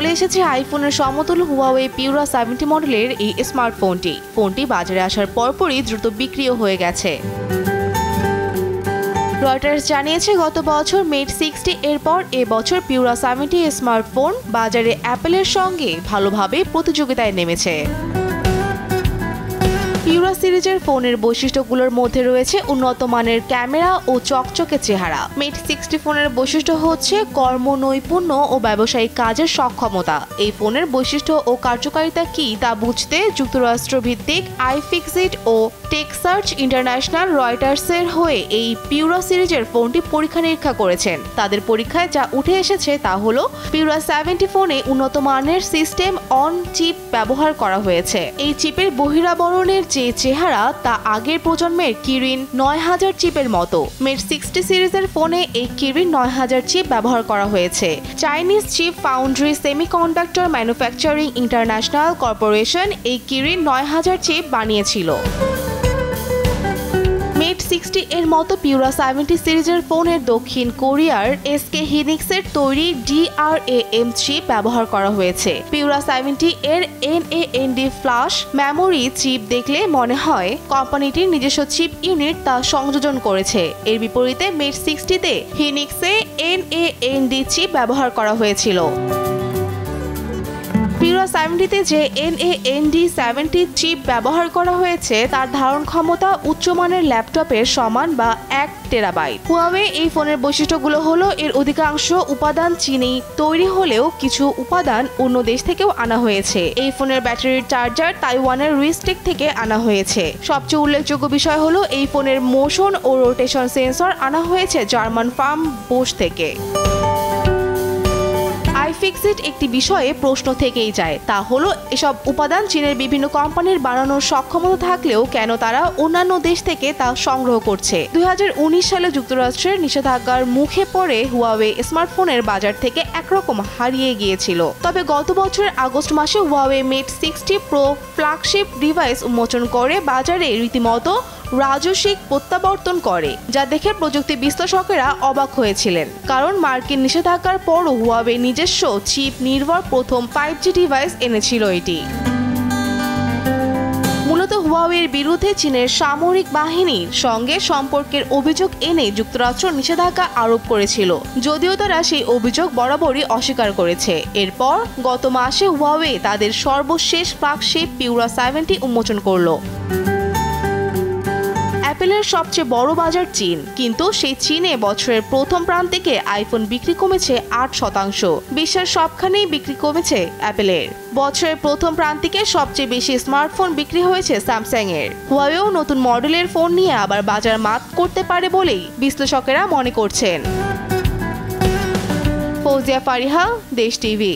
চলে এসেছে আইফোনের সমতুল্য হুয়াওয়ে পিউরা 70 মডেলের এই স্মার্টফোনটি। ফোনটি বাজারে আসার পরপরই দ্রুত বিক্রিও হয়ে গেছে। রয়টার্স জানিয়েছে গত বছর মেট 60 এর পর এবছর পিউরা 70 স্মার্টফোন বাজারে অ্যাপেলের সঙ্গে ভালোভাবে প্রতিযোগিতায় নেমেছে। পিউরা সিরিজের ফোনের বৈশিষ্ট্যগুলোর মধ্যে রয়েছে উন্নত মানের ক্যামেরা ও চকচকে চেহারা। মেট 60 ফোনের বৈশিষ্ট্য হচ্ছে কর্মনৈপুণ্য ও ব্যবসায়িক কাজের সক্ষমতা। এই ফোনের বৈশিষ্ট্য ও কার্যকারিতা কি তা বুঝতে যুক্তরাষ্ট্র ভিত্তিক আইফিক্সিট ও টেকসার্চ ইন্টারন্যাশনাল রয়টার্সের হয়ে এই পিউরা সিরিজের ফোনটি পরীক্ষা নিরীক্ষা করেছেন। তাদের পরীক্ষায় যা উঠে এসেছে তা হলো পিউরা 70 ফোনে উন্নত মানের সিস্টেম অন চিপ ব্যবহার করা হয়েছে। এই চিপের বহিরাবরণের যে চেহারা তা আগের প্রজন্মের কিরিন 9000 চিপের মতো। মেট 60 সিরিজের ফোনে এই কিরিন 9000 চিপ ব্যবহার করা হয়েছে। Chinese chip foundry semiconductor manufacturing international corporation এই কিরিন 9000 চিপ বানিয়েছিল। মেট 60 এর মতো পিউরা 70 সিরিজের ফোনের দক্ষিণ কোরিয়ার এসকে হিনিক্সের তৈরি DRAM চিপ ব্যবহার করা হয়েছে। পিউরা 70 এর NAND ফ্ল্যাশ মেমোরি চিপ দেখলে মনে হয় কোম্পানিটির নিজস্ব চিপ ইউনিট তা সংযোজন করেছে। এর বিপরীতে মেট 60-তে হিনিক্সে NAND চিপ ব্যবহার করা হয়েছিল। পিউরা 70-তে যে NAND 70 চিপ ব্যবহার করা হয়েছে তার ধারণ ক্ষমতা উচ্চমানের ল্যাপটপের সমান বা 1 টেরাবাইট। হুয়াওয়ে এই ফোনের বৈশিষ্ট্যগুলো হলো এর অধিকাংশ উপাদান চীনেই তৈরি হলেও কিছু উপাদান অন্য দেশ থেকেও আনা হয়েছে। এই ফোনের ব্যাটারির চার্জার তাইওয়ানের রিস্টেক থেকে আনা হয়েছে। সবচেয়ে উল্লেখযোগ্য বিষয় হলো এই ফোনের মোশন ও রোটেশন সেন্সর আনা হয়েছে জার্মান ফার্ম বোশ থেকে। আইফিক্সিট একটি বিষয়ে প্রশ্ন থেকেই যায়, তা হলো এসব উপাদান চীনের বিভিন্ন কোম্পানির বানানোর সক্ষমতা থাকলেও কেন তারা অন্যান্য দেশ থেকে তা সংগ্রহ করছে। 2019 সালে যুক্তরাষ্ট্রের নিষেধাজ্ঞার মুখে পড়ে হুয়াওয়ে স্মার্টফোনের বাজার থেকে একরকম হারিয়ে গিয়েছিল। তবে গত বছরের আগস্ট মাসে হুয়াওয়ে মেট 60 প্রো ফ্ল্যাগশিপ ডিভাইস উন্মোচন করে বাজারে রীতিমতো রাজস্বিক প্রত্যাবর্তন করে, যা দেখে প্রযুক্তি বিশ্লেষকেরা অবাক হয়েছিলেন। কারণ মার্কিন নিষেধাজ্ঞার পরও হুয়াওয়ে নিজস্ব চিপ নির্ভর প্রথম 5G ডিভাইস এনেছিল এটি। মূলত হুয়াওয়ের বিরুদ্ধে চীনের সামরিক বাহিনীর সঙ্গে সম্পর্কের অভিযোগ এনে যুক্তরাষ্ট্র নিষেধাজ্ঞা আরোপ করেছিল, যদিও তারা সেই অভিযোগ বরাবরই অস্বীকার করেছে। এরপর গত মাসে হুয়াওয়ে তাদের সর্বশেষ ফ্ল্যাগশিপ পিউরা 70 উন্মোচন করলো। অ্যাপেলের সবচেয়ে বড় বাজার চীন, কিন্তু সেই চীনে বছরের প্রথম প্রান্তিকে আইফোন বিক্রি কমেছে 8%। বিশ্বের সবখানেই বিক্রি কমেছে অ্যাপেলের। বছরের প্রথম প্রান্তিকে সবচেয়ে বেশি স্মার্টফোন বিক্রি হয়েছে স্যামসাং এর। হুয়াওয়েও নতুন মডেলের ফোন নিয়ে আবার বাজার মাত করতে পারে বলেই বিশ্লেষকেরা মনে করছেন। ফৌজিয়া ফারিহা, দেশ টিভি।